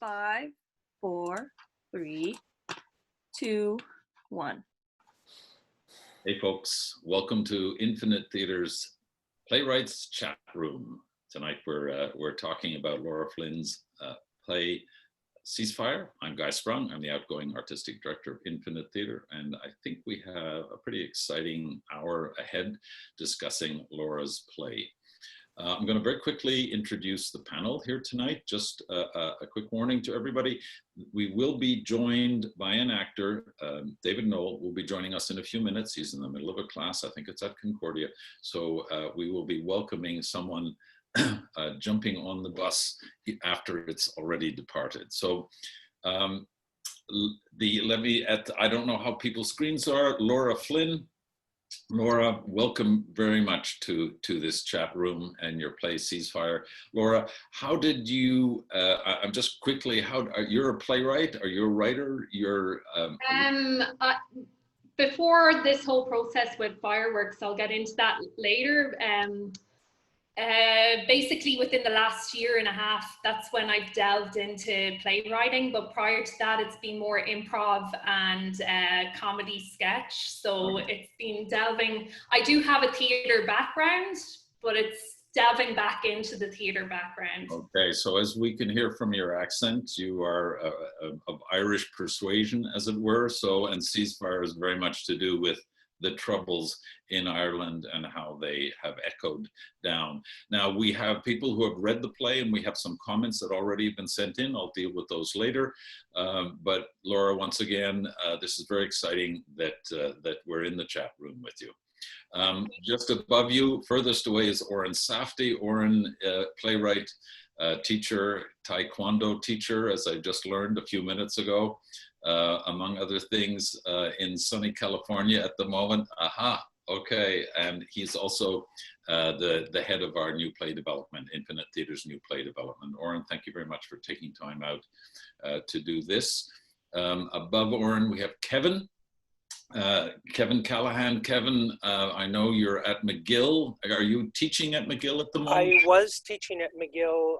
5, 4, 3, 2, 1. Hey folks, welcome to Infinite Theatre's Playwrights chat room. Tonight we're talking about Laura Flynn's play Ceasefire. I'm Guy Sprung. I'm the outgoing artistic director of Infinite Theatre, and I think we have a pretty exciting hour ahead discussing Laura's play. I'm going to very quickly introduce the panel here tonight. Just a quick warning to everybody. We will be joined by an actor. David Knoll will be joining us in a few minutes. He's in the middle of a class. I think it's at Concordia. So we will be welcoming someone jumping on the bus after it's already departed. So I don't know how people's screens are. Laura Flynn. Laura, welcome very much to this chat room and your play Ceasefire. Laura, how did you, I'm just quickly, you're a playwright? Are you a writer? You're before this whole process with Fireworks, I'll get into that later. Basically within the last year and a half, that's when I've delved into playwriting, but prior to that it's been more improv and comedy sketch. So it's been delving, I do have a theatre background, but it's delving back into the theatre background. Okay, so as we can hear from your accent, you are of Irish persuasion, as it were. So, and Ceasefire is very much to do with the troubles in Ireland and how they have echoed down. Now we have people who have read the play and we have some comments that already have been sent in. I'll deal with those later. But Laura, once again, this is very exciting that we're in the chat room with you. Just above you, furthest away is Oren Safdie. Oren, playwright, teacher, Taekwondo teacher, as I just learned a few minutes ago. Among other things, in sunny California at the moment. Aha, okay. And he's also the head of our new play development, Infinite Theatre's new play development. Oren, thank you very much for taking time out to do this. Above Oren, we have Kevin. Kevin Callahan. Kevin, I know you're at McGill. Are you teaching at McGill at the moment? I was teaching at McGill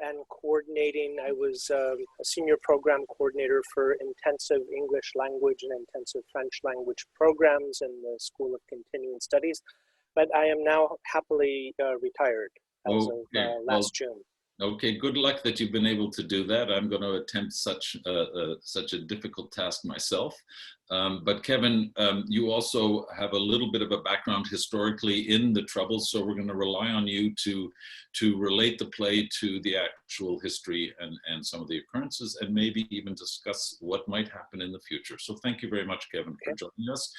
and coordinating. I was a senior program coordinator for intensive English language and intensive French language programs in the School of Continuing Studies. But I am now happily retired as of last June. Okay, good luck that you've been able to do that. I'm going to attempt such a difficult task myself. But Kevin, you also have a little bit of a background historically in the Troubles, so we're going to rely on you to relate the play to the actual history and some of the occurrences, and maybe even discuss what might happen in the future. So thank you very much, Kevin, for joining us.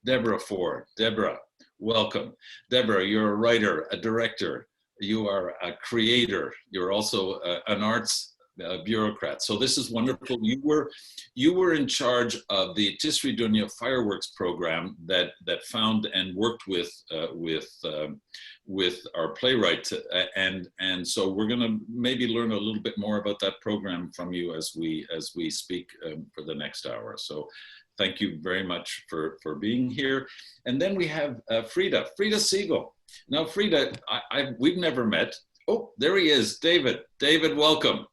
Deborah Ford. Deborah, welcome. Deborah, you're a writer, a director. You are a creator. You're also an arts bureaucrat. So this is wonderful. You were in charge of the Tisri Dunya Fireworks program that found and worked with our playwright, and so we're going to maybe learn a little bit more about that program from you as we speak for the next hour. So thank you very much for being here. And then we have Frida Siegel. Now, Frida, we've never met. Oh, there he is, David. David, welcome.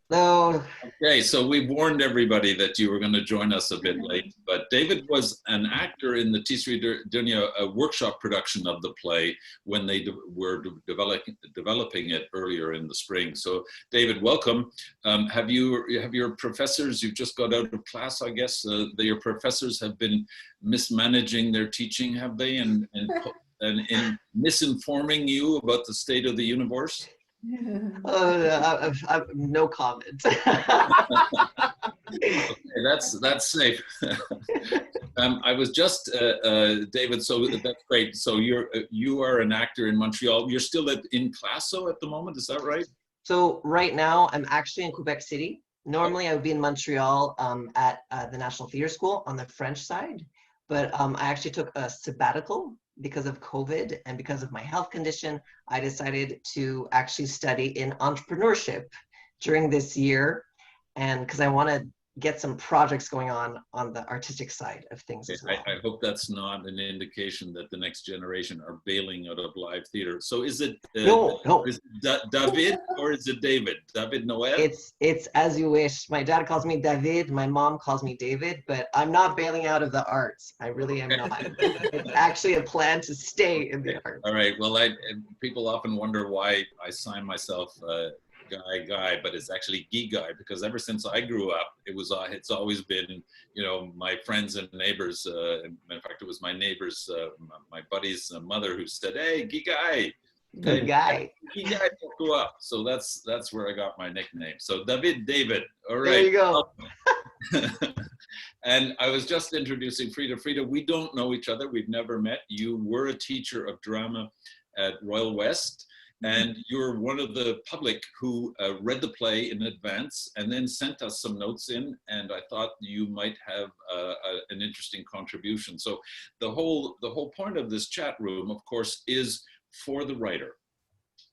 Hello. Okay, so we warned everybody that you were going to join us a bit late, but David was an actor in the Tisri Dunya workshop production of the play when they were developing it earlier in the spring. So, David, welcome. Have your professors, you've just got out of class, I guess, your professors have been mismanaging their teaching, have they, and in misinforming you about the state of the universe? No comment. Okay, that's safe. I was just David. So that's great. So you are an actor in Montreal. You're still in Classo at the moment. Is that right? So right now I'm actually in Quebec City. Normally I would be in Montreal at the National Theatre School on the French side, but I actually took a sabbatical because of COVID and because of my health condition. I decided to actually study in entrepreneurship during this year, and because I want to get some projects going on the artistic side of things as well. I hope that's not an indication that the next generation are bailing out of live theater. So is it No. is it David or is it David? David Noel? It's as you wish. My dad calls me David, my mom calls me David, but I'm not bailing out of the arts. I really am not. It's actually a plan to stay in the arts. All right. Well, people often wonder why I sign myself Guy, but it's actually Guy, because ever since I grew up, it's always been, you know, my friends and neighbors. In fact, it was my neighbors, my buddy's mother who said, "Hey, Guy." Good guy. Guy grew up. So that's where I got my nickname. So David. All right. There you go. And I was just introducing Frida. Frida, we don't know each other. We've never met. You were a teacher of drama at Royal West. And you're one of the public who read the play in advance and then sent us some notes in. And I thought you might have an interesting contribution. So the whole point of this chat room, of course, is for the writer,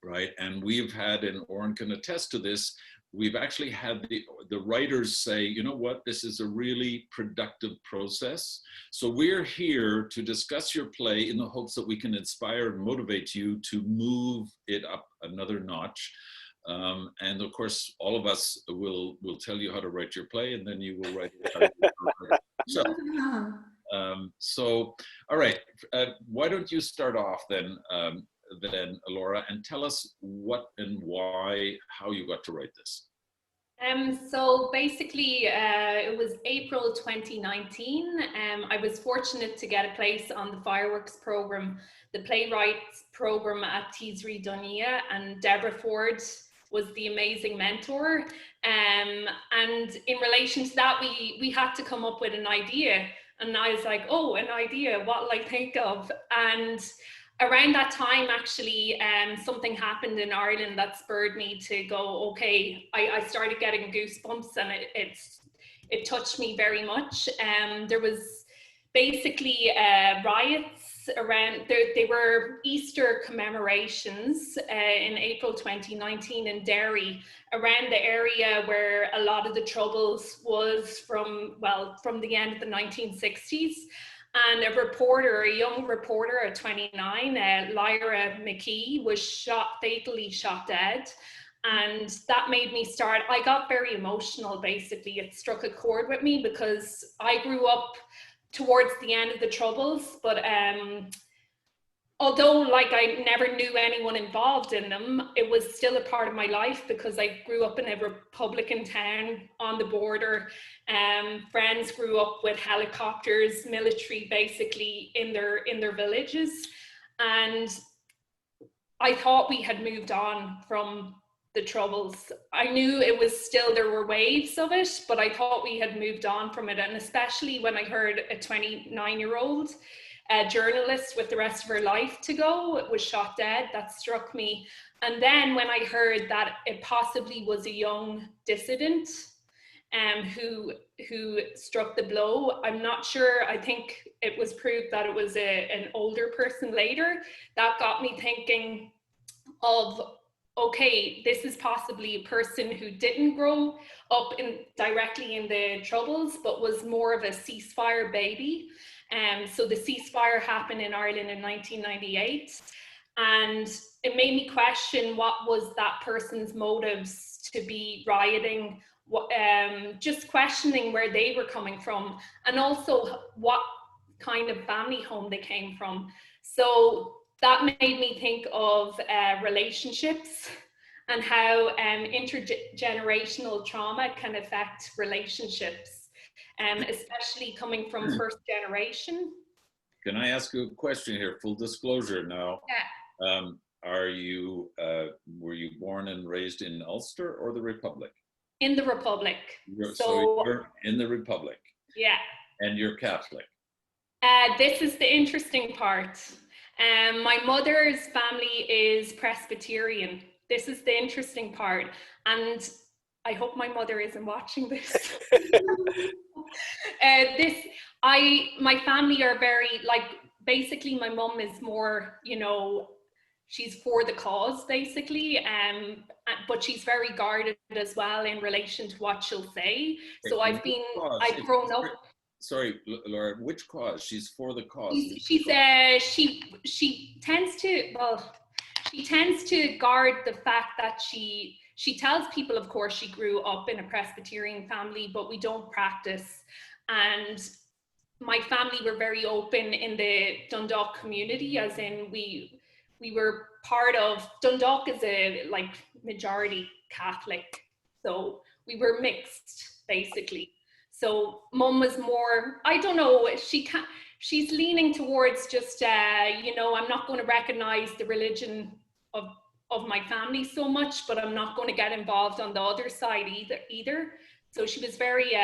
right? And we've had, and Oren can attest to this, we've actually had the writers say, you know what, this is a really productive process. So we're here to discuss your play in the hopes that we can inspire and motivate you to move it up another notch. And of course, all of us will tell you how to write your play, and then you will write it yourself. So, all right, why don't you start off then, Laura, and tell us what and why, how you got to write this. So basically, it was April 2019. I was fortunate to get a place on the fireworks program, the Playwrights program at Teesry Dunia, and Deborah Ford was the amazing mentor. And in relation to that, we had to come up with an idea. And I was like, oh, an idea, what will I think of? And around that time, actually, something happened in Ireland that spurred me to go, okay, I started getting goosebumps, and it touched me very much. There was basically riots around, they were Easter commemorations in April 2019 in Derry, around the area where a lot of the troubles was from the end of the 1960s. And a young reporter at 29, Lyra McKee, was fatally shot dead. And that made me I got very emotional, basically. It struck a chord with me because I grew up towards the end of the Troubles, but although like I never knew anyone involved in them, it was still a part of my life because I grew up in a Republican town on the border. Friends grew up with helicopters, military basically in their villages. And I thought we had moved on from the Troubles. I knew it was still, there were waves of it, but I thought we had moved on from it. And especially when I heard a 29-year-old journalist with the rest of her life to go was shot dead, that struck me. And then when I heard that it possibly was a young dissident who struck the blow, I'm not sure, I think it was proved that it was an older person later. That got me thinking of, okay, this is possibly a person who didn't grow up directly in the Troubles, but was more of a ceasefire baby. So the ceasefire happened in Ireland in 1998. And it made me question what was that person's motives to be rioting, just questioning where they were coming from, and also what kind of family home they came from. So that made me think of relationships and how intergenerational trauma can affect relationships, especially coming from first generation. Can I ask you a question here? Full disclosure now. Yeah. Were you born and raised in Ulster or the Republic? In the Republic. So you're in the Republic. Yeah. And you're Catholic. This is the interesting part. My mother's family is Presbyterian. This is the interesting part. And I hope my mother isn't watching this. My family are very, like, basically my mum is more, you know, she's for the cause basically, but she's very guarded as well in relation to what she'll say. So I've grown up. Sorry, Laura, which cause? She's for the cause. She tends to guard the fact that she tells people, of course, she grew up in a Presbyterian family, but we don't practice. And my family were very open in the Dundalk community, as in we were part of, Dundalk is a like majority Catholic, so we were mixed basically. So mum was more, I don't know, she's leaning towards just, you know, I'm not going to recognize the religion of my family so much, but I'm not going to get involved on the other side either. So she was very,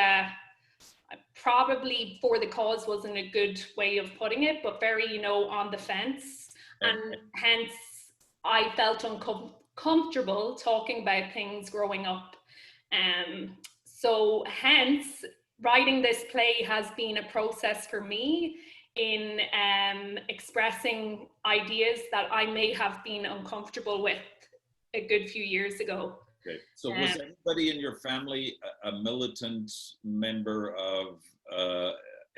probably for the cause wasn't a good way of putting it, but very, you know, on the fence. And hence I felt uncomfortable talking about things growing up. So hence writing this play has been a process for me in expressing ideas that I may have been uncomfortable with a good few years ago. Okay, so was anybody in your family a militant member of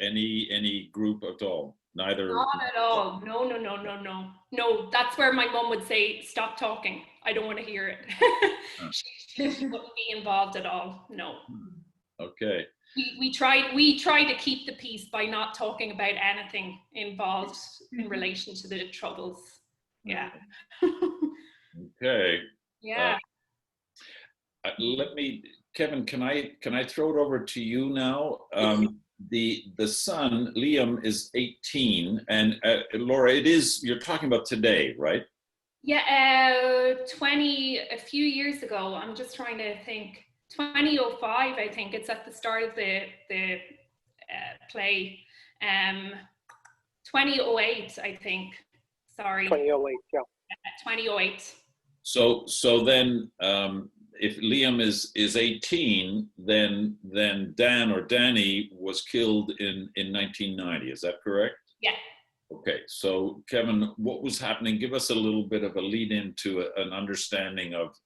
any group at all? Neither? Not at all. No. No, that's where my mum would say, stop talking. I don't want to hear it. She wouldn't be involved at all. No. Okay. We try to keep the peace by not talking about anything involved in relation to the troubles. Yeah. Okay. Yeah. Let me, Kevin, can I throw it over to you now? The son, Liam, is 18, and Laura, you're talking about today, right? Yeah, a few years ago, I'm just trying to think, 2005, I think, it's at the start of the play. 2008, I think, sorry. 2008, yeah. 2008. So then, if Liam is 18, then Dan or Danny was killed in 1990. Is that correct? Yeah. Okay. So Kevin, what was happening? Give us a little bit of a lead into an understanding of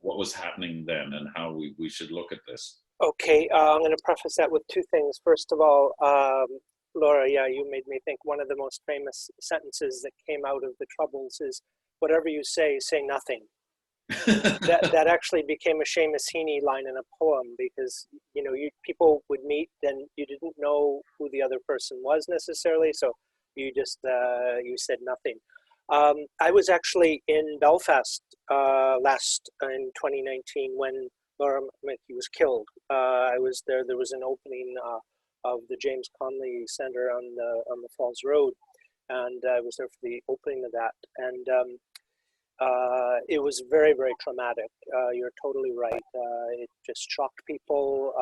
what was happening then and how we should look at this. Okay, I'm going to preface that with two things. First of all, Laura, yeah, you made me think one of the most famous sentences that came out of the Troubles is, whatever you say nothing. that actually became a Seamus Heaney line in a poem, because, you know, people would meet and you didn't know who the other person was necessarily, so you just, you said nothing. I was actually in Belfast in 2019 when Laura Mickey was killed. I was there. There was an opening of the James Connolly Centre on the Falls Road, and I was there for the opening of that. And it was very, very traumatic. You're totally right. It just shocked people.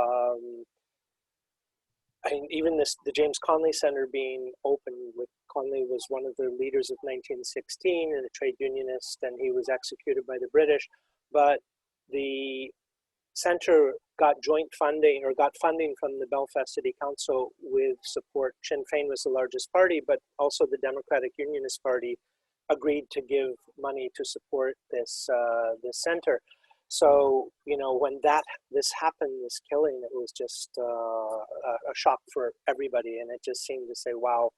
I mean, even the James Connolly Centre being open, with Connolly was one of the leaders of 1916 and a trade unionist, and he was executed by the British. But the centre got joint funding, or got funding from the Belfast City Council with support. Sinn Féin was the largest party, but also the Democratic Unionist Party agreed to give money to support this centre. So, you know, when this happened, this killing, it was just a shock for everybody, and it just seemed to say, wow,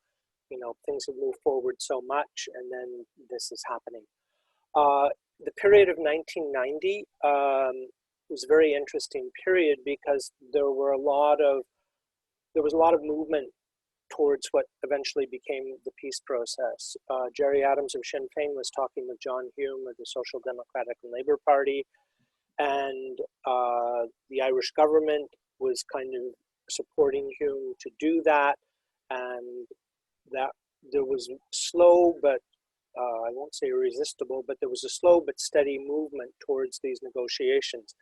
you know, things have moved forward so much, and then this is happening. The period of 1990 was a very interesting period, because there was a lot of movement towards what eventually became the peace process. Gerry Adams of Sinn Féin was talking with John Hume of the Social Democratic and Labour Party, and the Irish government was kind of supporting Hume to do that, and that there was slow, but I won't say irresistible, but there was a slow but steady movement towards these negotiations.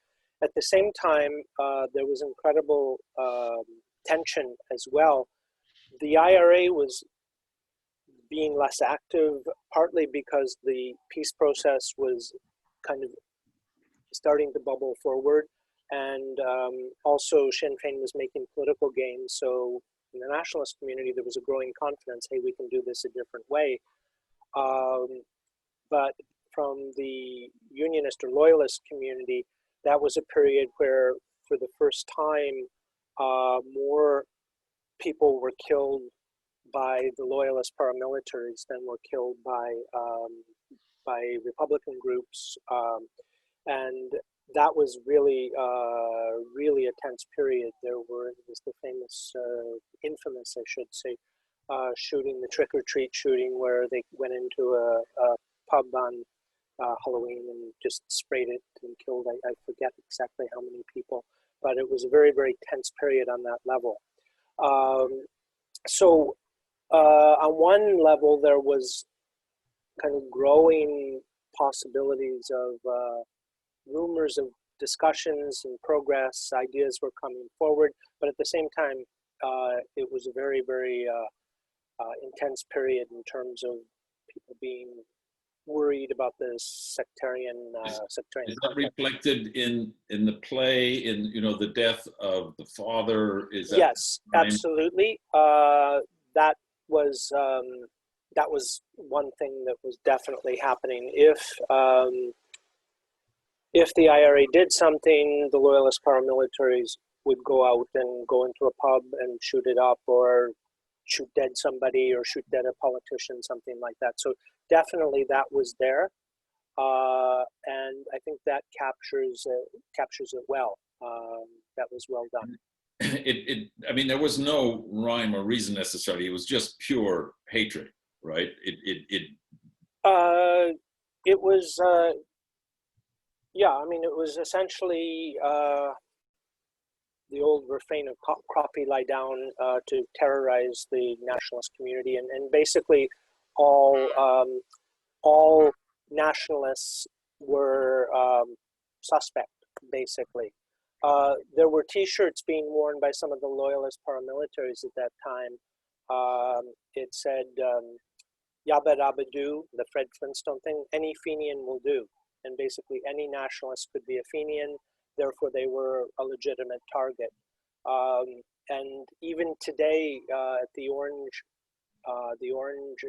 At the same time, there was incredible tension as well. The IRA was being less active, partly because the peace process was kind of starting to bubble forward, and also Sinn Féin was making political gains. So in the nationalist community, there was a growing confidence, hey, we can do this a different way. but from the Unionist or Loyalist community, that was a period where, for the first time, more people were killed by the Loyalist paramilitaries than were killed by Republican groups, and that was really really a tense period. There was the famous, infamous, I should say, shooting, the trick or treat shooting, where they went into a pub on Halloween and just sprayed it and killed, I forget exactly how many people, but it was a very, very tense period on that level. So on one level, there was kind of growing possibilities of rumors of discussions and progress. Ideas were coming forward, but at the same time, it was a very, very intense period in terms of people being worried about the sectarian Is sectarian. Is that reflected in the play, in, you know, the death of the father? Is that Yes, absolutely. That was one thing that was definitely happening. If the IRA did something, the Loyalist paramilitaries would go out and go into a pub and shoot it up, or shoot dead somebody, or shoot dead a politician, something like that. So definitely that was there, and I think that captures it well. That was well done. I mean, there was no rhyme or reason necessarily. It was just pure hatred, right? It was, yeah, I mean, it was essentially the old refrain of crappie lie down, to terrorize the nationalist community, and basically all nationalists were suspect, basically. There were T-shirts being worn by some of the Loyalist paramilitaries at that time. It said, Yabba Dabba Doo, the Fred Flintstone thing, any Fenian will do. And basically any nationalist could be a Fenian, therefore they were a legitimate target. And even today, at the Orange,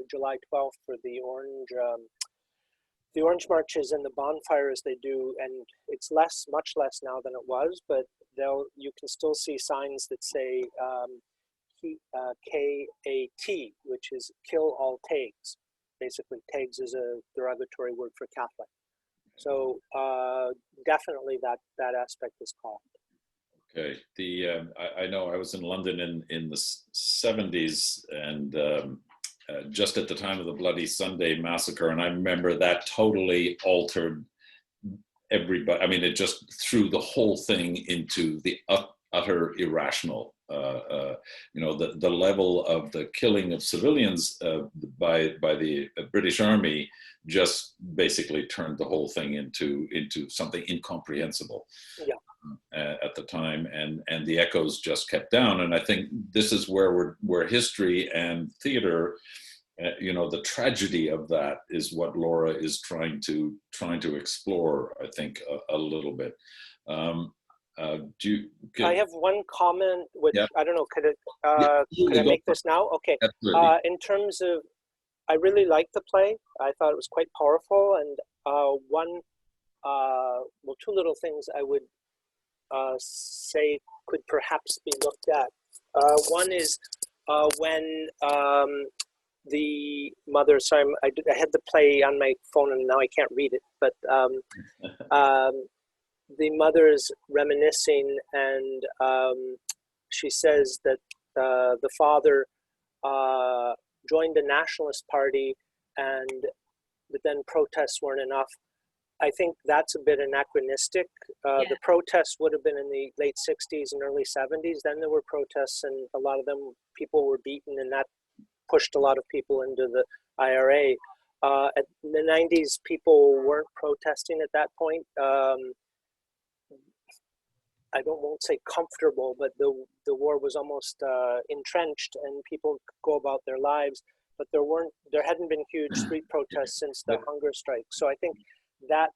July 12th, for the Orange marches and the bonfires they do, and it's much less now than it was, but you can still see signs that say KAT, which is kill all tags. Basically, tags is a derogatory word for Catholic. So definitely that aspect is caught. Okay. I know I was in London in the 70s, and just at the time of the Bloody Sunday massacre, and I remember that totally altered everybody. I mean, it just threw the whole thing into the utter irrational. You know, the level of the killing of civilians by the British Army just basically turned the whole thing into something incomprehensible. Yeah. At the time, and the echoes just kept down. And I think this is where history and theater, you know, the tragedy of that is what Laura is trying to explore, I think, a little bit. I have one comment, which, yeah. I don't know, could I make this now? Okay. In terms of, I really liked the play. I thought it was quite powerful, and two little things I would say could perhaps be looked at. One is when the mother, sorry, I had the play on my phone and now I can't read it, but the mother is reminiscing, and she says that the father joined the Nationalist Party, but then protests weren't enough. I think that's a bit anachronistic. Yeah. The protests would have been in the late 60s and early 70s. Then there were protests, and a lot of them, people were beaten, and that pushed a lot of people into the IRA. At the 90s, people weren't protesting at that point. I won't say comfortable, but the war was almost entrenched, and people could go about their lives. But there hadn't been huge street protests since the hunger strike. So I think that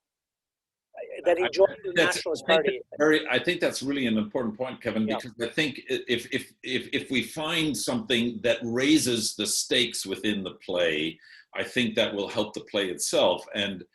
that he joined the That's- Nationalist I think Party. I think that's really an important point, Kevin, Yeah. because I think if we find something that raises the stakes within the play, I think that will help the play itself. And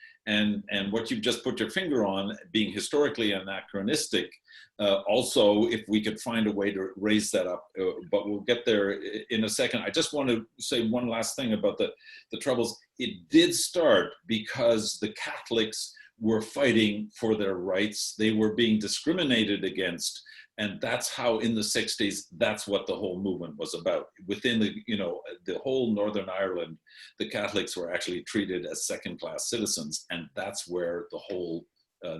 what you've just put your finger on, being historically anachronistic, also, if we could find a way to raise that up, but we'll get there in a second. I just want to say one last thing about the Troubles. It did start because the Catholics were fighting for their rights. They were being discriminated against. And that's how in the 60s, that's what the whole movement was about. Within the whole Northern Ireland, the Catholics were actually treated as second-class citizens. And that's where the whole,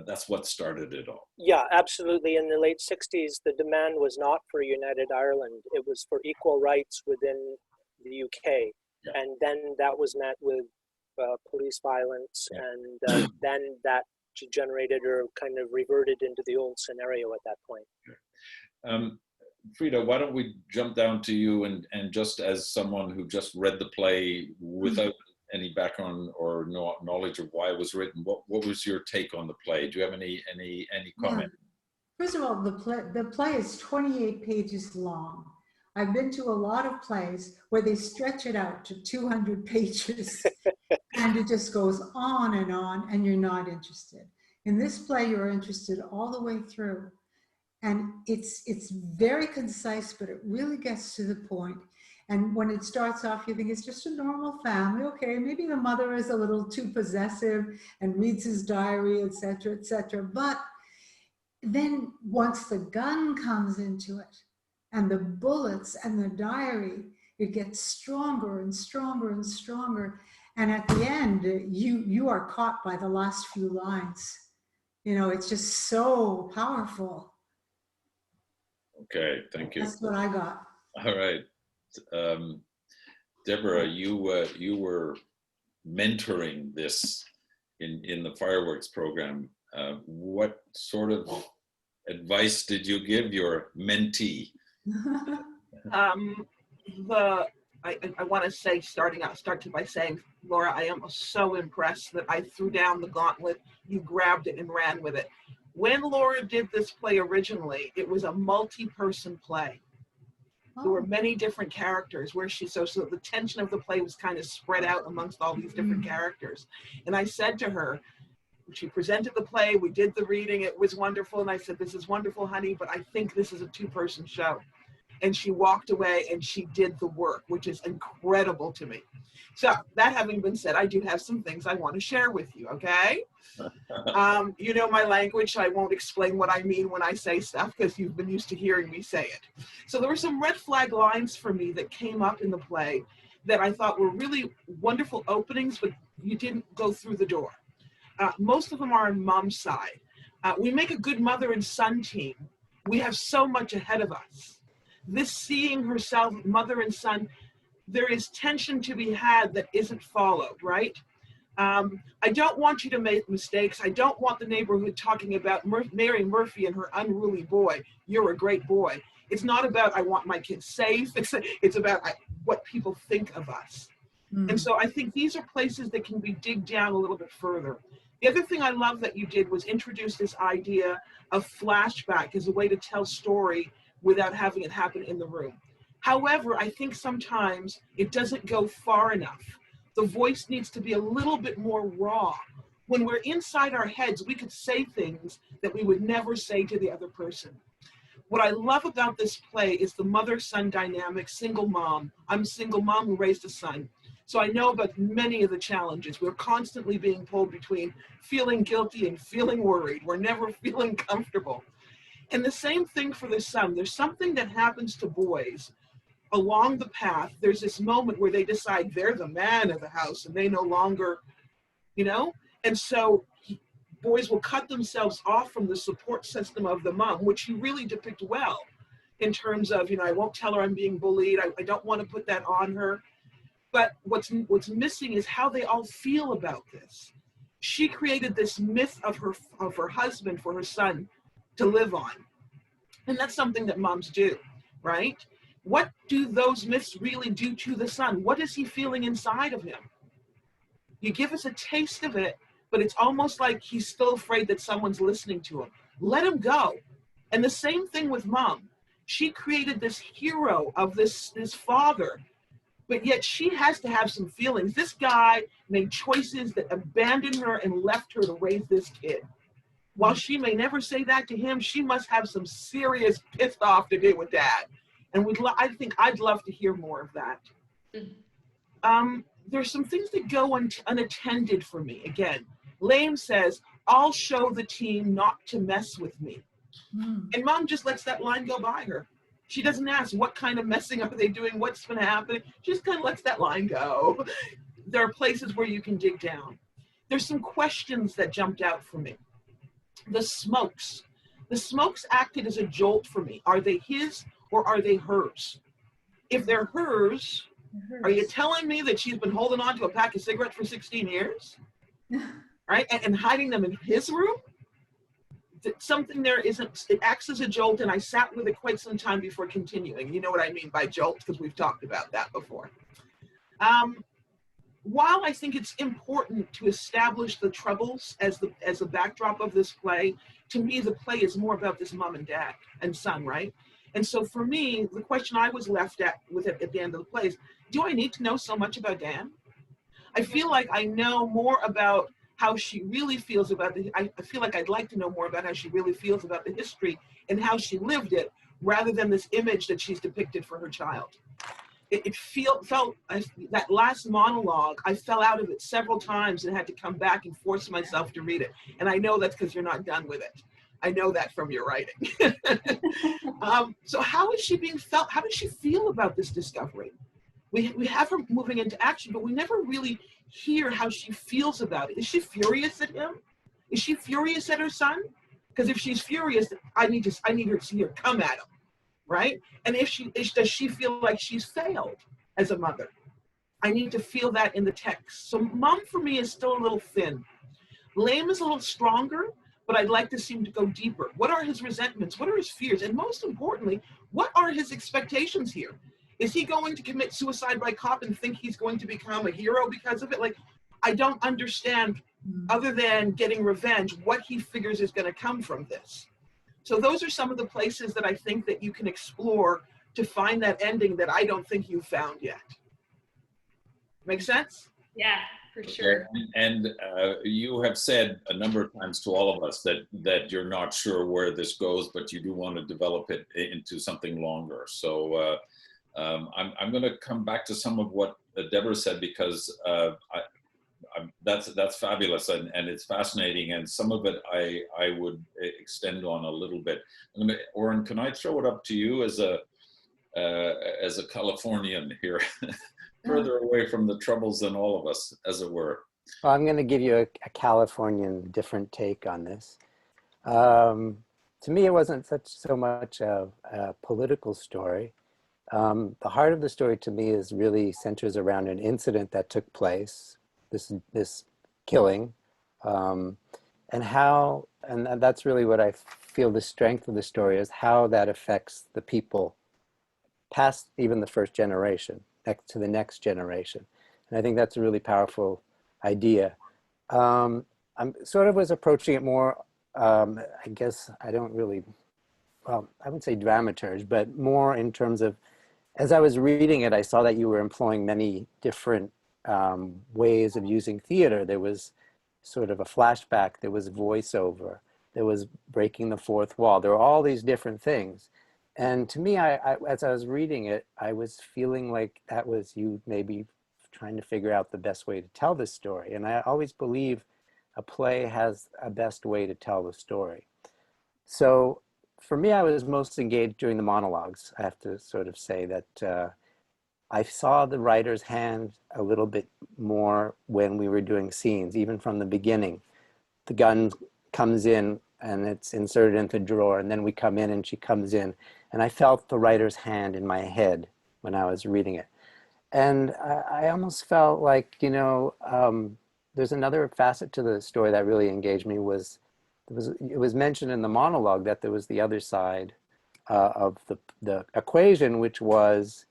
that's what started it all. Yeah, absolutely. In the late 60s, the demand was not for a united Ireland. It was for equal rights within the UK. Yeah. And then that was met with police violence, Yeah. and then that degenerated or kind of reverted into the old scenario at that point. Frida, why don't we jump down to you, and just as someone who just read the play without any background or knowledge of why it was written, what was your take on the play? Do you have any comment? Yeah. First of all, the play is 28 pages long. I've been to a lot of plays where they stretch it out to 200 pages and it just goes on and you're not interested. In this play, you're interested all the way through. And it's very concise, but it really gets to the point. And when it starts off, you think it's just a normal family. Okay, maybe the mother is a little too possessive and reads his diary, etc., etc. But then once the gun comes into it, and the bullets and the diary, it gets stronger and stronger and stronger. And at the end, you are caught by the last few lines. It's just so powerful. Okay, thank you. That's what I got. All right. Deborah, you were mentoring this in the fireworks program. What sort of advice did you give your mentee? I want to say, start by saying, Laura, I am so impressed that I threw down the gauntlet, you grabbed it and ran with it. When Laura did this play originally, it was a multi-person play. There were many different characters where so the tension of the play was kind of spread out amongst all these different characters. And I said to her, she presented the play, we did the reading, it was wonderful. And I said, this is wonderful, honey, but I think this is a two-person show. And she walked away and she did the work, which is incredible to me. So that having been said, I do have some things I want to share with you, okay? You know my language, so I won't explain what I mean when I say stuff because you've been used to hearing me say it. So there were some red flag lines for me that came up in the play that I thought were really wonderful openings, but you didn't go through the door. Most of them are on mom's side. We make a good mother and son team. We have so much ahead of us. This seeing herself, mother and son, there is tension to be had that isn't followed, right? I don't want you to make mistakes. I don't want the neighborhood talking about Mary Murphy and her unruly boy. You're a great boy. It's not about I want my kids safe. It's about what people think of us. And so I think these are places that can be digged down a little bit further. The other thing I love that you did was introduce this idea of flashback as a way to tell story without having it happen in the room. However, I think sometimes it doesn't go far enough. The voice needs to be a little bit more raw. When we're inside our heads, we could say things that we would never say to the other person. What I love about this play is the mother-son dynamic, single mom. I'm a single mom who raised a son. So I know about many of the challenges. We're constantly being pulled between feeling guilty and feeling worried. We're never feeling comfortable. And the same thing for the son. There's something that happens to boys along the path. There's this moment where they decide they're the man of the house and they no longer, and so boys will cut themselves off from the support system of the mom, which you really depict well in terms of, I won't tell her I'm being bullied. I don't want to put that on her. But what's missing is how they all feel about this. She created this myth of her husband for her son to live on. And that's something that moms do, right? What do those myths really do to the son? What is he feeling inside of him? You give us a taste of it, but it's almost like he's still afraid that someone's listening to him. Let him go. And the same thing with mom. She created this hero of this father, but yet she has to have some feelings. This guy made choices that abandoned her and left her to raise this kid. While she may never say that to him, she must have some serious pissed off to do with that. And I think I'd love to hear more of that. There's some things that go unattended for me. Again, Lame says, I'll show the team not to mess with me. And mom just lets that line go by her. She doesn't ask what kind of messing up are they doing, what's going to happen. She just kind of lets that line go. There are places where you can dig down. There's some questions that jumped out for me. The smokes. The smokes acted as a jolt for me. Are they his or are they hers? If they're hers, are you telling me that she's been holding on to a pack of cigarettes for 16 years? Right? And hiding them in his room? Something there isn't, it acts as a jolt, and I sat with it quite some time before continuing. You know what I mean by jolt, because we've talked about that before. While I think it's important to establish the troubles as a backdrop of this play, to me the play is more about this mom and dad and son, right? And so for me, the question I was left with at the end of the play is, do I need to know so much about Dan? I feel like I know more about how she really feels about I feel like I'd like to know more about how she really feels about the history and how she lived it, rather than this image that she's depicted for her child. It felt that last monologue, I fell out of it several times and had to come back and force myself to read it. And I know that's because you're not done with it. I know that from your writing. So how is she being felt? How does she feel about this discovery? We have her moving into action, but we never really hear how she feels about it. Is she furious at him? Is she furious at her son? Because if she's furious, I need her to see her come at him, right? And does she feel like she's failed as a mother? I need to feel that in the text. So mom for me is still a little thin. Lame is a little stronger, but I'd like to see him to go deeper. What are his resentments? What are his fears? And most importantly, what are his expectations here? Is he going to commit suicide by cop and think he's going to become a hero because of it? Like, I don't understand, other than getting revenge, what he figures is going to come from this. So those are some of the places that I think that you can explore to find that ending that I don't think you've found yet. Make sense? Yeah, for sure. And you have said a number of times to all of us that you're not sure where this goes, but you do want to develop it into something longer. So I'm going to come back to some of what Deborah said, because that's fabulous and it's fascinating, and some of it I would extend on a little bit. Oren, can I throw it up to you as a Californian here, further away from the troubles than all of us, as it were? Well, I'm going to give you a Californian different take on this. To me, it wasn't so much a political story. The heart of the story to me is really centers around an incident that took place, this killing, and that's really what I feel the strength of the story is, how that affects the people past even the first generation, next to the next generation. And I think that's a really powerful idea. I'm sort of was approaching it more, I guess I don't really, well, I would say dramaturge, but more in terms of, as I was reading it, I saw that you were employing many different ways of using theater. There was sort of a flashback, there was voiceover, there was breaking the fourth wall. There were all these different things. And to me, as I was reading it, I was feeling like that was you maybe trying to figure out the best way to tell this story. And I always believe a play has a best way to tell the story. So for me, I was most engaged during the monologues. I have to sort of say that I saw the writer's hand a little bit more when we were doing scenes, even from the beginning. The gun comes in and it's inserted into the drawer, and then we come in and she comes in. And I felt the writer's hand in my head when I was reading it. And I almost felt like, you know, there's another facet to the story that really engaged me it was mentioned in the monologue that there was the other side of the equation, which was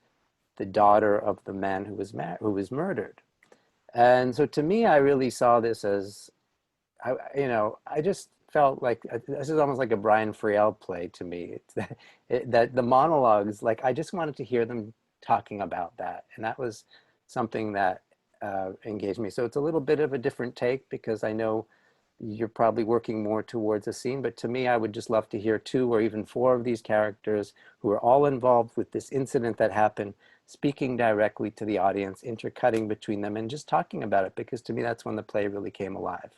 the daughter of the man who was murdered. And so to me, I really saw this as I just felt like this is almost like a Brian Friel play to me. It's that the monologues, like I just wanted to hear them talking about that, and that was something that engaged me. So it's a little bit of a different take because I know you're probably working more towards a scene, but to me, I would just love to hear 2 or even 4 of these characters who are all involved with this incident that happened, speaking directly to the audience, intercutting between them, and just talking about it, because to me, that's when the play really came alive.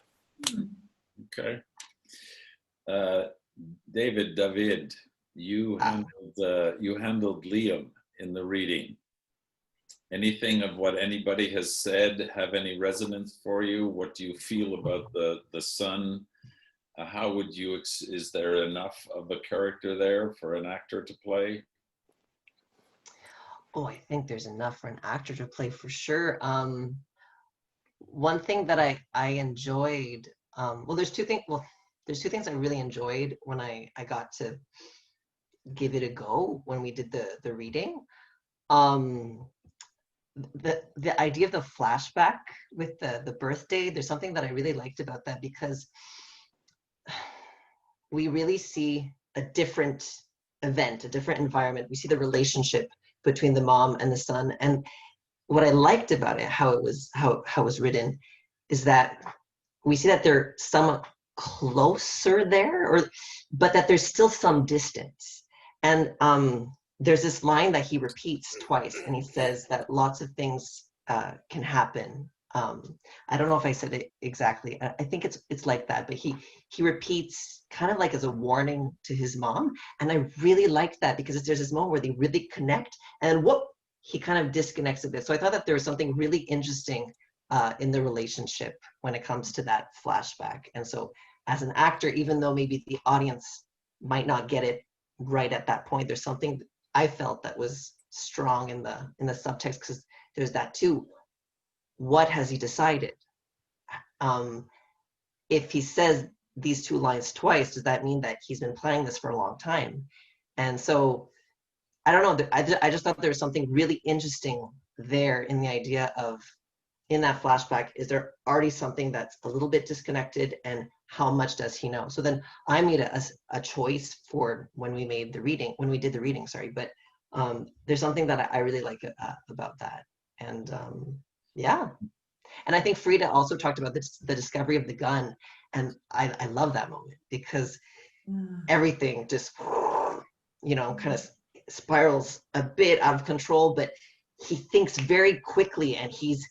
Okay. David, you handled Liam in the reading. Anything of what anybody has said have any resonance for you? What do you feel about the son? How would you, is there enough of a character there for an actor to play? Oh, I think there's enough for an actor to play for sure. One thing that I enjoyed, well, there's two things I really enjoyed when I got to give it a go when we did the reading. The idea of the flashback with the birthday, there's something that I really liked about that, because we really see a different event, a different environment. We see the relationship between the mom and the son. And what I liked about it, how it was written, is that we see that they're somewhat closer there, but that there's still some distance. And there's this line that he repeats twice, and he says that lots of things can happen. I don't know if I said it exactly. I think it's like that, but he repeats kind of like as a warning to his mom. And I really liked that, because there's this moment where they really connect, and whoop, he kind of disconnects a bit. So I thought that there was something really interesting in the relationship when it comes to that flashback. And so as an actor, even though maybe the audience might not get it right at that point, there's something I felt that was strong in the subtext, because there's that too. What has he decided? If he says these 2 lines twice, does that mean that he's been planning this for a long time? And so, I don't know, I just thought there was something really interesting there in the idea of, in that flashback, is there already something that's a little bit disconnected, and how much does he know? So then I made a choice for when we did the reading, sorry, but there's something that I really like about that. And yeah. And I think Frida also talked about the discovery of the gun. And I love that moment, because everything just, kind of spirals a bit out of control, but he thinks very quickly, and he's,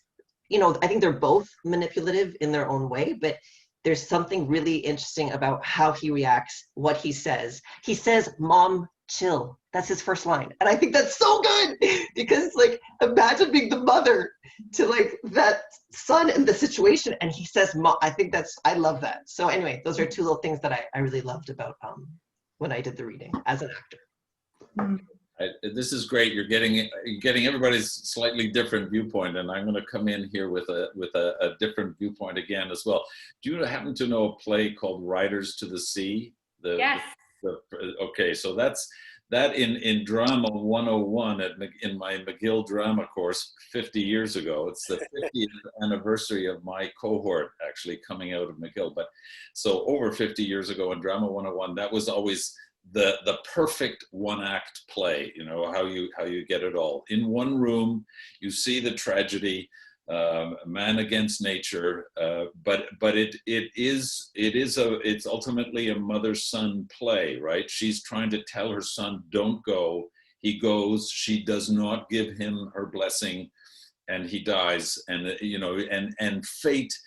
I think they're both manipulative in their own way, but there's something really interesting about how he reacts, what he says. He says, "Mom, chill." That's his first line. And I think that's so good, because it's like, imagine being the mother to like that son in the situation, and he says, "Mom." I love that. So anyway, those are 2 little things that I really loved about when I did the reading as an actor. This is great. You're getting everybody's slightly different viewpoint, and I'm going to come in here with a different viewpoint again as well. Do you happen to know a play called Riders to the Sea? Yes. Okay, so that's in drama 101 in my McGill drama course 50 years ago. It's the 50th anniversary of my cohort actually coming out of McGill. But so over 50 years ago in drama 101, that was always the perfect 1-act play. How you get it all in one room. You see the tragedy, man against nature, but it's ultimately a mother-son play, right? She's trying to tell her son, don't go. He goes. She does not give him her blessing, and he dies. And and fate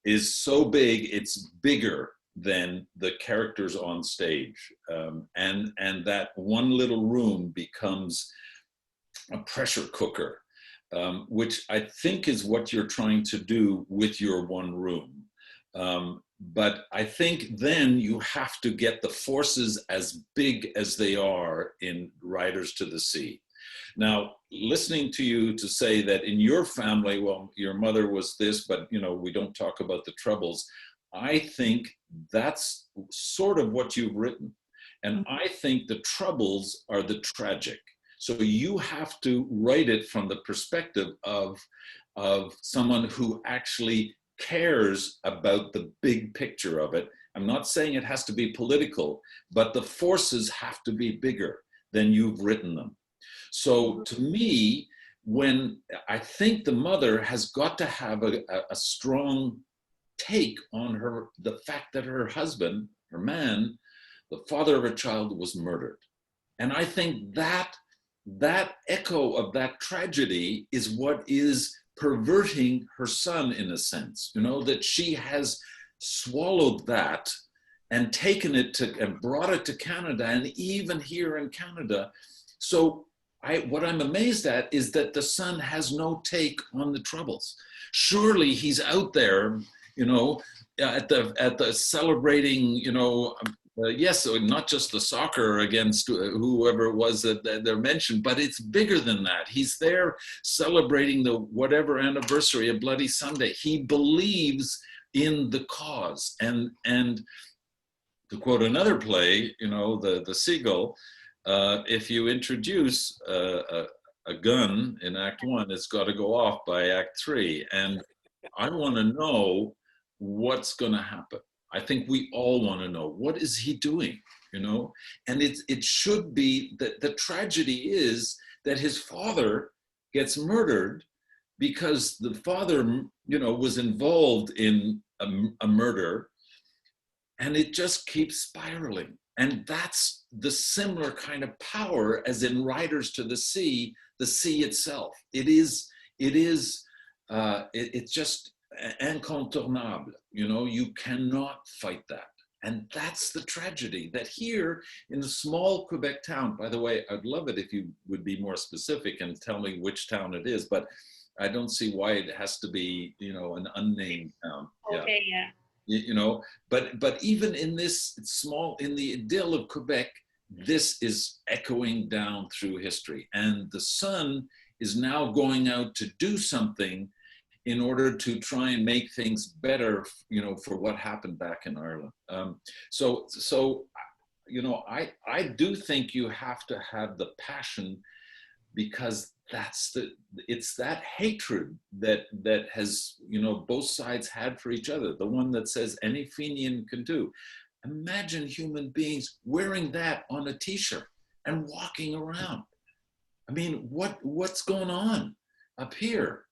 is so big, it's bigger than the characters on stage, and that one little room becomes a pressure cooker, which I think is what you're trying to do with your one room. But I think then you have to get the forces as big as they are in Riders to the Sea. Now, listening to you to say that in your family, well, your mother was this, but we don't talk about the troubles. I think that's sort of what you've written. And I think the troubles are the tragic. So you have to write it from the perspective of someone who actually cares about the big picture of it. I'm not saying it has to be political, but the forces have to be bigger than you've written them. So to me, when I think the mother has got to have a strong take on the fact that her husband, her man, the father of her child, was murdered. And I think that echo of that tragedy is what is perverting her son, in a sense, that she has swallowed that and taken it and brought it to Canada, and even here in Canada. So what I'm amazed at is that the son has no take on the troubles. Surely he's out there, at the celebrating, yes, not just the soccer against whoever it was that they're mentioned, but it's bigger than that. He's there celebrating the whatever anniversary of Bloody Sunday. He believes in the cause. And to quote another play, the Seagull, if you introduce a gun in Act 1, it's got to go off by Act 3. And I want to know what's going to happen. I think we all want to know, what is he doing, And it should be that the tragedy is that his father gets murdered because the father, was involved in a murder, and it just keeps spiraling. And that's the similar kind of power as in Riders to the Sea itself. It's just incontournable, you cannot fight that. And that's the tragedy, that here in a small Quebec town, by the way, I'd love it if you would be more specific and tell me which town it is, but I don't see why it has to be, an unnamed town. Okay, yeah. But even in this in the idyll of Quebec, this is echoing down through history. And the son is now going out to do something in order to try and make things better, for what happened back in Ireland. So I do think you have to have the passion, because it's that hatred that has, both sides had for each other. The one that says any Fenian can do. Imagine human beings wearing that on a t-shirt and walking around. I mean, what's going on up here?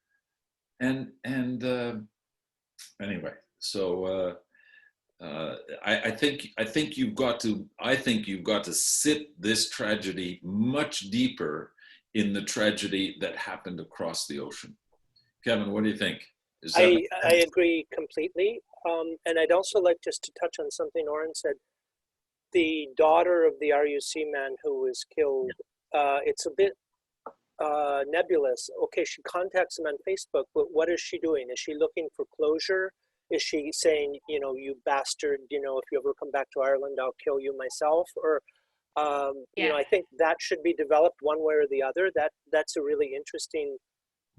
And anyway, so I think you've got to sit this tragedy much deeper in the tragedy that happened across the ocean. Kevin, what do you think? I agree completely. And I'd also like just to touch on something Oren said. The daughter of the RUC man who was killed, it's a bit nebulous. Okay, she contacts him on Facebook, but what is she doing? Is she looking for closure? Is she saying, you bastard, if you ever come back to Ireland, I'll kill you myself? Or, I think that should be developed one way or the other. That's a really interesting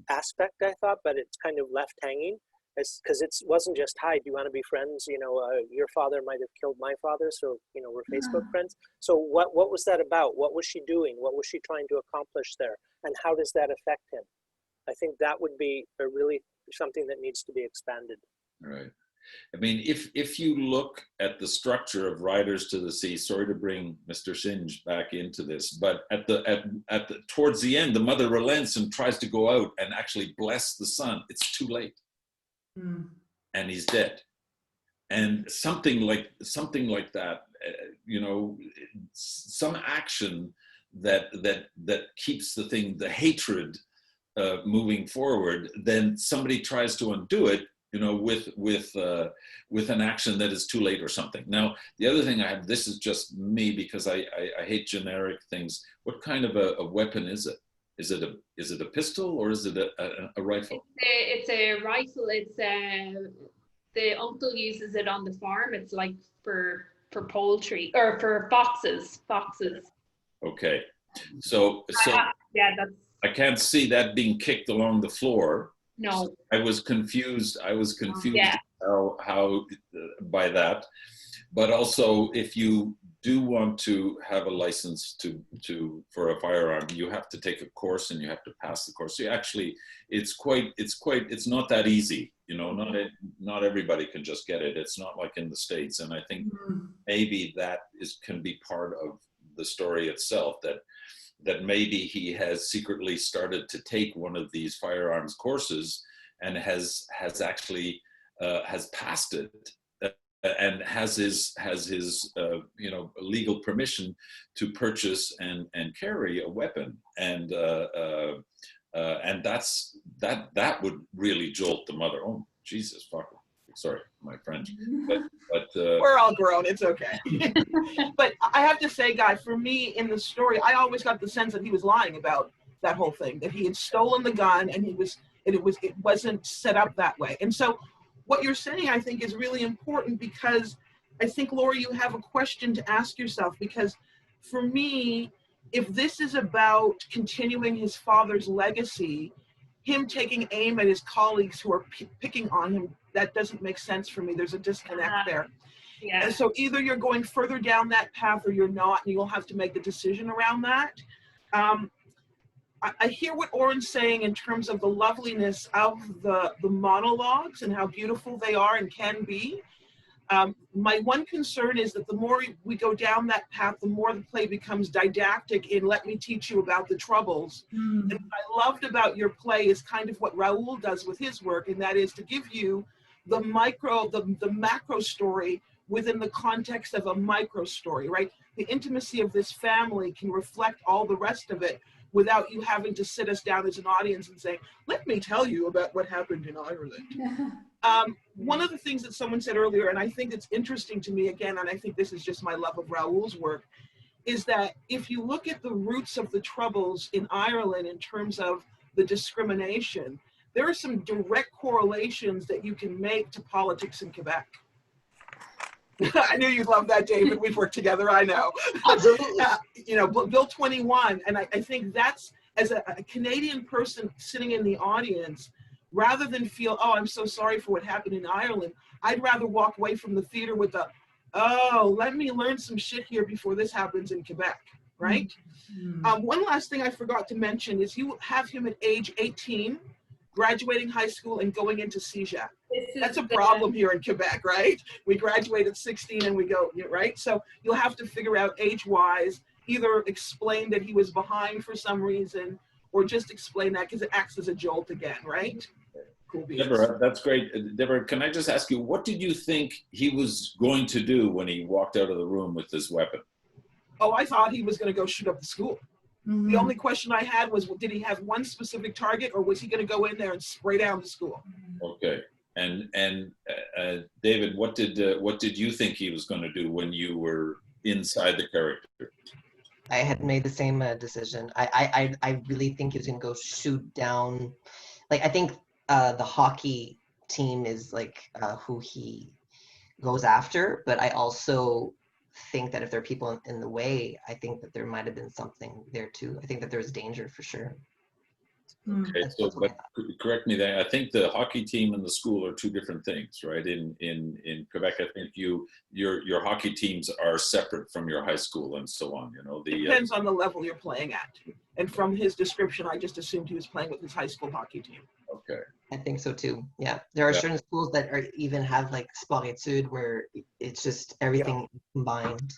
aspect, I thought, but it's kind of left hanging, because it wasn't just, hi, do you want to be friends? Your father might have killed my father, so we're Facebook friends. So what was that about? What was she doing? What was she trying to accomplish there? And how does that affect him? I think that would be really something that needs to be expanded. Right. I mean, if you look at the structure of Riders to the Sea, sorry to bring Mr. Singe back into this, but towards the end, the mother relents and tries to go out and actually bless the son. It's too late, and he's dead. And something like that, some action that keeps the hatred moving forward. Then somebody tries to undo it, with an action that is too late or something. Now, the other thing I have, this is just me because I hate generic things. What kind of a weapon is it? Is it a pistol or is it a rifle? It's a rifle. It's the uncle uses it on the farm. It's like for poultry or for foxes. Okay, so yeah, that's. I can't see that being kicked along the floor. No. I was confused how by that. But also, if you do want to have a license for a firearm, you have to take a course and you have to pass the course. So actually, it's not that easy. You know, not everybody can just get it. It's not like in the States. And I think maybe that can be part of the story itself, that maybe he has secretly started to take one of these firearms courses and has actually has passed it. And has his legal permission to purchase and carry a weapon, and that would really jolt the mother. Oh, Jesus, fuck! Sorry, my French, but we're all grown. It's okay. But I have to say, Guy, for me in the story, I always got the sense that he was lying about that whole thing, that he had stolen the gun, and it wasn't set up that way, and so. What you're saying, I think, is really important, because I think, Laura, you have a question to ask yourself, because for me, if this is about continuing his father's legacy, him taking aim at his colleagues who are picking on him, that doesn't make sense for me. There's a disconnect there. Yeah. And so either you're going further down that path or you're not, and you'll have to make a decision around that. I hear what Oren's saying in terms of the loveliness of the monologues and how beautiful they are and can be. My one concern is that the more we go down that path, the more the play becomes didactic in let me teach you about the troubles. And what I loved about your play is kind of what Raoul does with his work, and that is to give you the macro story within the context of a micro story, right? The intimacy of this family can reflect all the rest of it, without you having to sit us down as an audience and say, let me tell you about what happened in Ireland. One of the things that someone said earlier, and I think it's interesting to me again, and I think this is just my love of Raoul's work, is that if you look at the roots of the Troubles in Ireland in terms of the discrimination, there are some direct correlations that you can make to politics in Quebec. I knew you'd love that, David. We've worked together, I know. Absolutely. Bill 21, and I think that's, as a Canadian person sitting in the audience, rather than feel, oh, I'm so sorry for what happened in Ireland, I'd rather walk away from the theater with the, oh, let me learn some shit here before this happens in Quebec, right? One last thing I forgot to mention is you have him at age 18, graduating high school and going into CEGEP. That's a problem here in Quebec, right? We graduate at 16 and we go, right? So you'll have to figure out age-wise, either explain that he was behind for some reason, or just explain that because it acts as a jolt again, right? Cool beans. Deborah, that's great. Deborah, can I just ask you, what did you think he was going to do when he walked out of the room with this weapon? Oh, I thought he was going to go shoot up the school. The only question I had was, did he have one specific target, or was he going to go in there and spray down the school? Okay. And David, what did you think he was going to do when you were inside the character? I had made the same decision. I really think he was going to go shoot down. Like, I think the hockey team is like who he goes after, but I also think that if there are people in the way, I think that there might have been something there too. I think that there was danger for sure. Okay, so but correct me there. I think the hockey team and the school are two different things, right? In Quebec, I think your hockey teams are separate from your high school and so on. You know, it depends on the level you're playing at. And from his description, I just assumed he was playing with his high school hockey team. Okay. I think so too. Yeah, there are certain schools that are even have like sport études where it's just everything combined.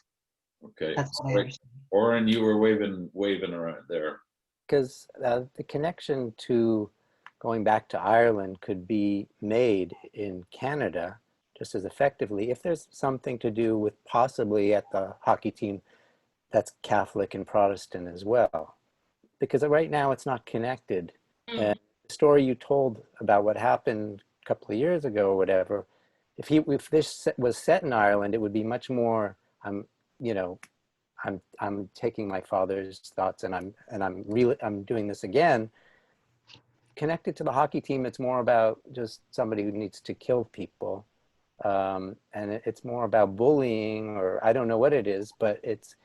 Okay. That's what I understand. Oren, you were waving around there. Because the connection to going back to Ireland could be made in Canada just as effectively if there's something to do with possibly at the hockey team that's Catholic and Protestant as well. Because right now it's not connected. And the story you told about what happened a couple of years ago or whatever, if this was set in Ireland, it would be much more, I'm taking my father's thoughts and I'm doing this again. Connected to the hockey team, it's more about just somebody who needs to kill people. And it's more about bullying, or I don't know what it is, but it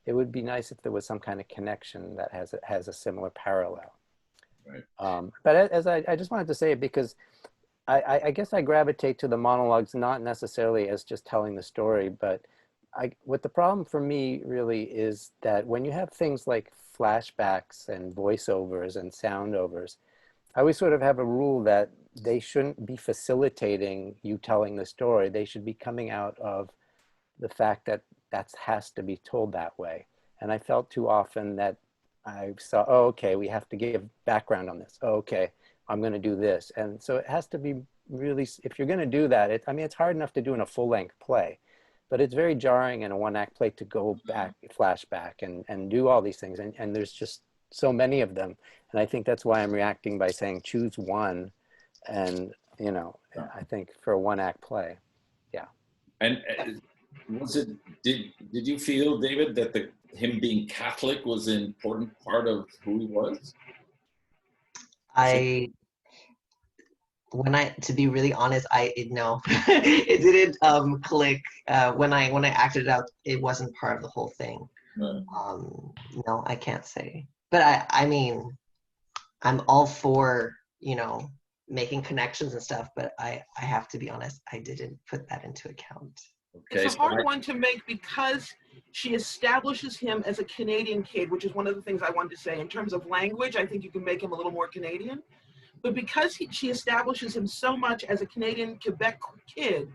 would be nice if there was some kind of connection that has a similar parallel. Right. But as I just wanted to say it because I guess I gravitate to the monologues, not necessarily as just telling the story, but what the problem for me really is that when you have things like flashbacks and voiceovers and soundovers, I always sort of have a rule that they shouldn't be facilitating you telling the story. They should be coming out of the fact that that has to be told that way. And I felt too often that I saw, oh, okay, we have to give background on this. Oh, okay, I'm going to do this. And so it has to be really, if you're going to do that, I mean, it's hard enough to do in a full-length play, but it's very jarring in a one-act play to go back, flashback, and do all these things. And there's just so many of them. And I think that's why I'm reacting by saying choose one. And, you know, I think for a one-act play, yeah. And was it, did you feel, David, that him being Catholic was an important part of who he was? To be really honest, no, it didn't click. When I acted it out, it wasn't part of the whole thing. Right. No, I can't say. But I mean, I'm all for, you know, making connections and stuff, but I have to be honest, I didn't put that into account. Okay, it's a hard one to make because she establishes him as a Canadian kid, which is one of the things I wanted to say. In terms of language, I think you can make him a little more Canadian. But because she establishes him so much as a Canadian Quebec kid,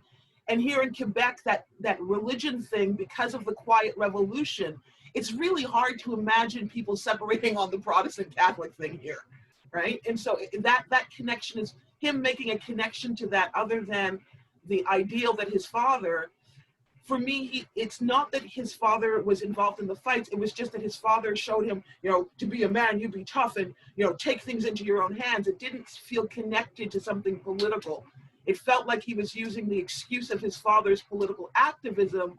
and here in Quebec, that religion thing, because of the Quiet Revolution, it's really hard to imagine people separating on the Protestant Catholic thing here, right? And so that connection is him making a connection to that other than the ideal that his father, for me, it's not that his father was involved in the fights. It was just that his father showed him, you know, to be a man, you be tough and, you know, take things into your own hands. It didn't feel connected to something political. It felt like he was using the excuse of his father's political activism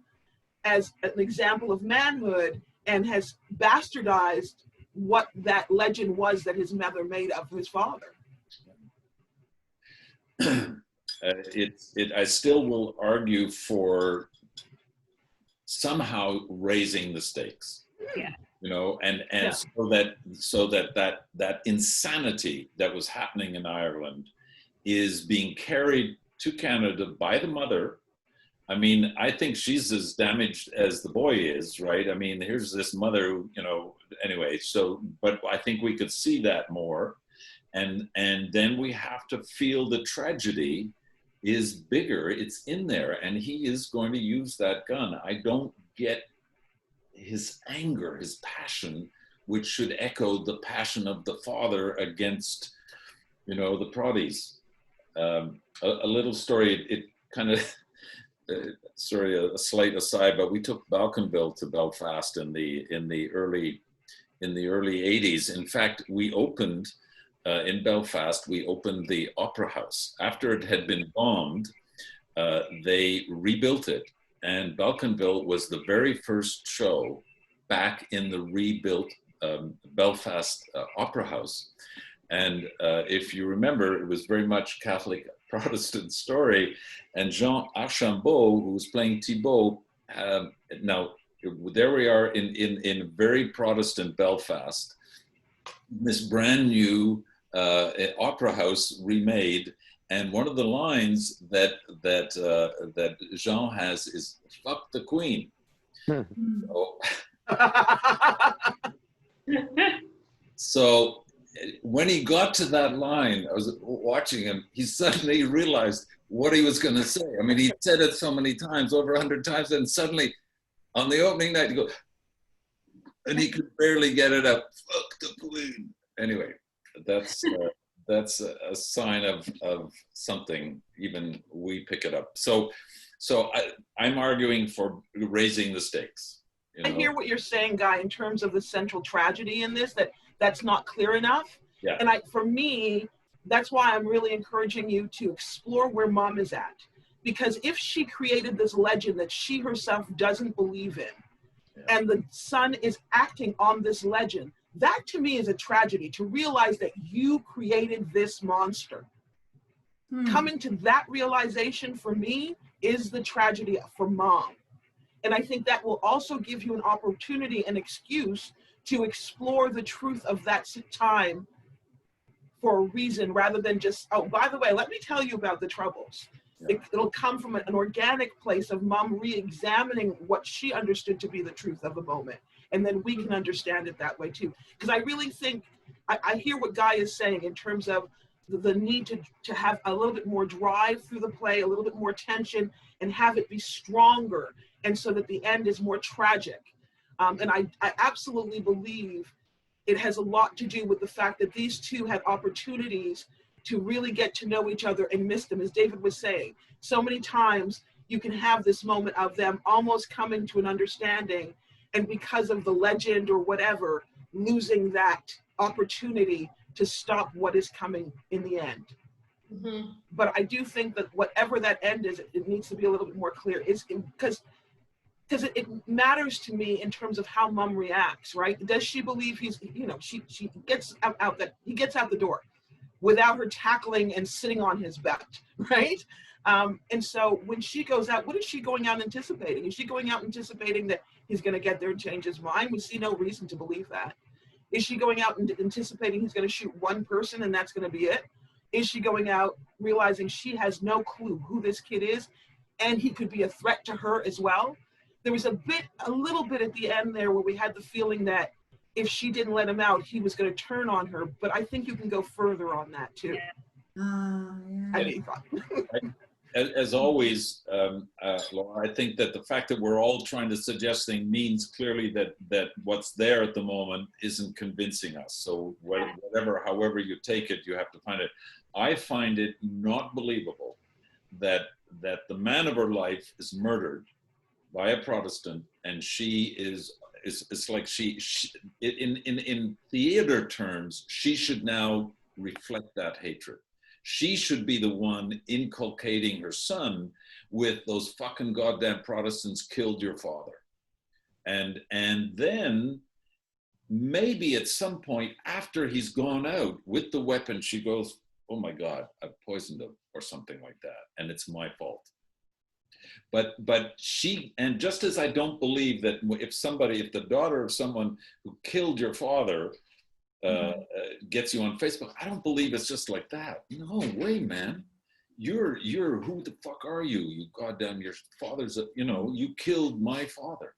as an example of manhood and has bastardized what that legend was that his mother made of his father. I still will argue for somehow raising the stakes. Yeah. You know, and Yeah. so that insanity that was happening in Ireland is being carried to Canada by the mother. I mean, I think she's as damaged as the boy is, right? I mean, here's this mother who, you know, anyway, so, but I think we could see that more. And then we have to feel the tragedy is bigger, it's in there, and he is going to use that gun. I don't get his anger, his passion, which should echo the passion of the father against, you know, the Proddies. A little story, it kind of, sorry, a slight aside, but we took Balconville to Belfast in the early 80s. In fact, we opened, in Belfast, we opened the Opera House. After it had been bombed, they rebuilt it. And Balconville was the very first show back in the rebuilt Belfast Opera House. And if you remember, it was very much Catholic Protestant story. And Jean Archambault, who was playing Thibault, now there we are in very Protestant Belfast, this brand new opera house remade, and one of the lines that Jean has is "fuck the Queen." So when he got to that line, I was watching him. He suddenly realized what he was going to say. I mean, he said it so many times, over 100 times, and suddenly, on the opening night, he goes, and he could barely get it up. "Fuck the Queen." Anyway, that's a sign of something. Even we pick it up. So I'm arguing for raising the stakes. You know? I hear what you're saying, Guy, in terms of the central tragedy in this, that's not clear enough. Yeah. And for me, that's why I'm really encouraging you to explore where Mom is at. Because if she created this legend that she herself doesn't believe in, and the son is acting on this legend, that to me is a tragedy, to realize that you created this monster. Coming to that realization for me is the tragedy for Mom. And I think that will also give you an opportunity, an excuse to explore the truth of that time for a reason, rather than just, oh, by the way, let me tell you about the Troubles. It'll come from an organic place of mom re-examining what she understood to be the truth of the moment. And then we can understand it that way too. Because I really think, I hear what Guy is saying in terms of the need to have a little bit more drive through the play, a little bit more tension, and have it be stronger. And so that the end is more tragic. And I absolutely believe it has a lot to do with the fact that these two had opportunities to really get to know each other and miss them. As David was saying, so many times you can have this moment of them almost coming to an understanding, and because of the legend or whatever, losing that opportunity to stop what is coming in the end. Mm-hmm. But I do think that whatever that end is, it needs to be a little bit more clear. Is because it matters to me in terms of how mom reacts, right? Does she believe he's, you know, she gets he gets out the door without her tackling and sitting on his butt, right? And so when she goes out, what is she going out anticipating? Is she going out anticipating that he's going to get there and change his mind? We see no reason to believe that. Is she going out and anticipating he's going to shoot one person and that's going to be it? Is she going out realizing she has no clue who this kid is and he could be a threat to her as well? There was a little bit at the end there where we had the feeling that if she didn't let him out, he was going to turn on her. But I think you can go further on that too. As always, Laura, I think that the fact that we're all trying to suggest things means clearly that what's there at the moment isn't convincing us. So however you take it, you have to find it. I find it not believable that the man of her life is murdered by a Protestant, and she it's like she in theater terms, she should now reflect that hatred. She should be the one inculcating her son with those fucking goddamn Protestants killed your father. And then maybe at some point after he's gone out with the weapon, she goes, oh my God, I've poisoned him or something like that. And it's my fault. But she, and just as I don't believe that if the daughter of someone who killed your father gets you on Facebook, I don't believe it's just like that. No way, man. You're who the fuck are you? You goddamn, your father's, you killed my father.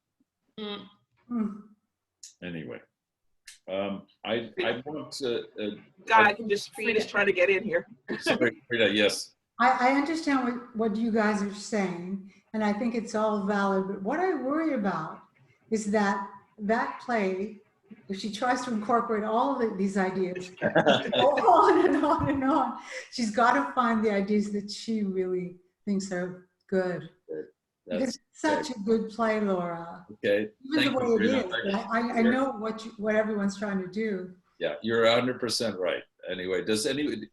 Anyway, I want to. God, I can just Frida's trying to get in here. Sorry, Frida, yes. I understand what you guys are saying, and I think it's all valid, but what I worry about is that play, if she tries to incorporate all of these ideas, go on and on and on, she's got to find the ideas that she really thinks are good. It's such a good play, Laura. Okay. Even the way it is. I know what everyone's trying to do. Yeah, you're 100% right. Anyway, does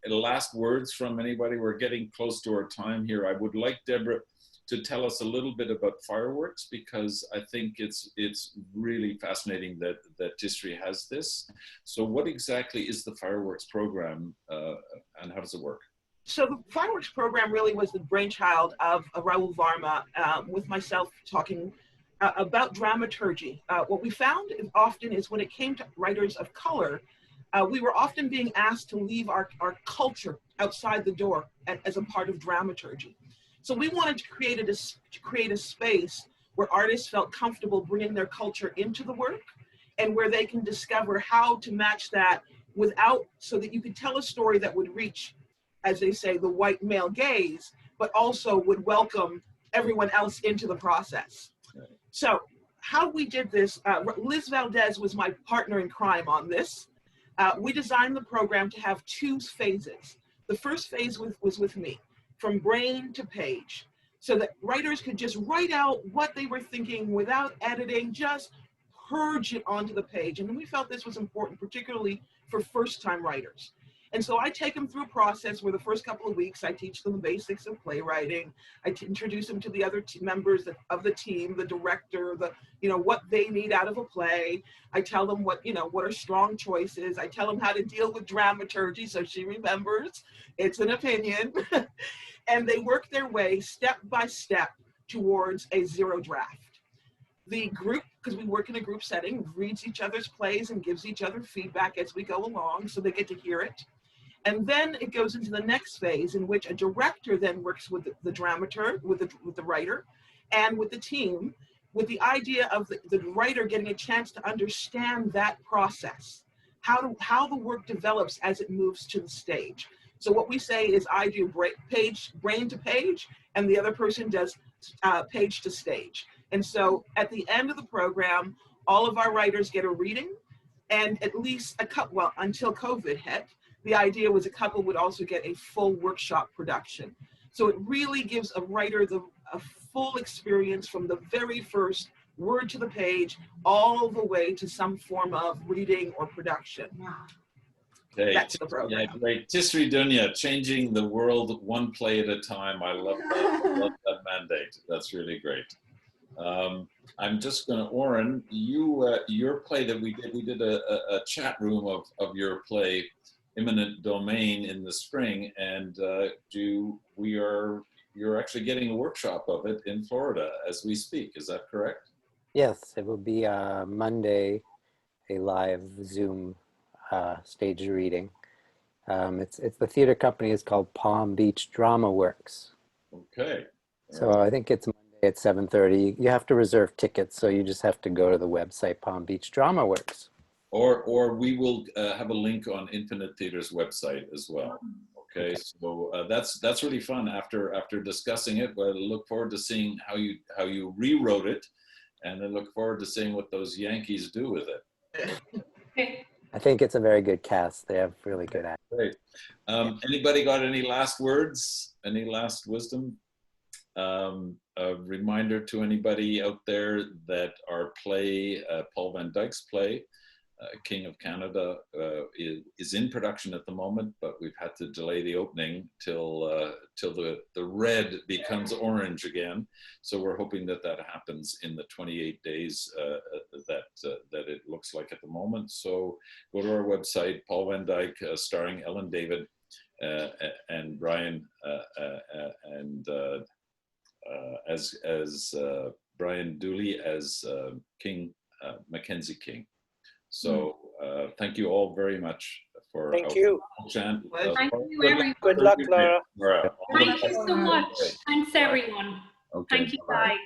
last words from anybody? We're getting close to our time here. I would like Deborah to tell us a little bit about fireworks, because I think it's really fascinating that History has this. So what exactly is the fireworks program and how does it work? So the fireworks program really was the brainchild of Raoul Varma, with myself talking about dramaturgy. What we found often is when it came to writers of color, we were often being asked to leave our culture outside the door as a part of dramaturgy. So we wanted to create a space where artists felt comfortable bringing their culture into the work, and where they can discover how to match that so that you could tell a story that would reach, as they say, the white male gaze, but also would welcome everyone else into the process. Right. So how we did this, Liz Valdez was my partner in crime on this. We designed the program to have 2 phases. The first phase was with me, from brain to page, so that writers could just write out what they were thinking without editing, just purge it onto the page. And we felt this was important, particularly for first-time writers. And so I take them through a process where the first couple of weeks I teach them the basics of playwriting. I introduce them to the other members of the team, the director, what they need out of a play. I tell them what are strong choices. I tell them how to deal with dramaturgy so she remembers it's an opinion. And they work their way step by step towards a 0 draft. The group, because we work in a group setting, reads each other's plays and gives each other feedback as we go along, so they get to hear it. And then it goes into the next phase in which a director then works with the dramaturg, with the writer, and with the team, with the idea of the writer getting a chance to understand that process, how the work develops as it moves to the stage. So what we say is I do brain to page, and the other person does page to stage. And so at the end of the program, all of our writers get a reading, and at least a couple, well, until COVID hit, the idea was a couple would also get a full workshop production. So it really gives a writer a full experience from the very first word to the page, all the way to some form of reading or production. Okay. That's the program. Yeah, great. Tisri Dunya, changing the world one play at a time. I love that. I love that mandate. That's really great. I'm just going to, Oren, your play that we did a chat room of your play, Imminent Domain, in the spring, and you're actually getting a workshop of it in Florida as we speak. Is that correct? Yes, it will be Monday, a live Zoom stage reading. It's the theater company is called Palm Beach Drama Works. Okay. So I think it's Monday at 7:30. You have to reserve tickets, so you just have to go to the website Palm Beach Drama Works. Or we will have a link on Infinite Theater's website as well. Okay, so that's really fun. After discussing it, we'll look forward to seeing how you rewrote it, and then look forward to seeing what those Yankees do with it. I think it's a very good cast. They have really good actors. Great. Anybody got any last words? Any last wisdom? A reminder to anybody out there that our play, Paul Van Dyck's play, King of Canada, is in production at the moment, but we've had to delay the opening till the red becomes orange again. So we're hoping that happens in the 28 days that it looks like at the moment. So go to our website, Paul Van Dyck, starring Ellen David and Brian, as Brian Dooley as King, Mackenzie King. So thank you all very much for Thank you. Thank you, everyone. Good luck, Laura. Thank you so much. Thanks, everyone. Okay, Thank you, bye-bye. guys.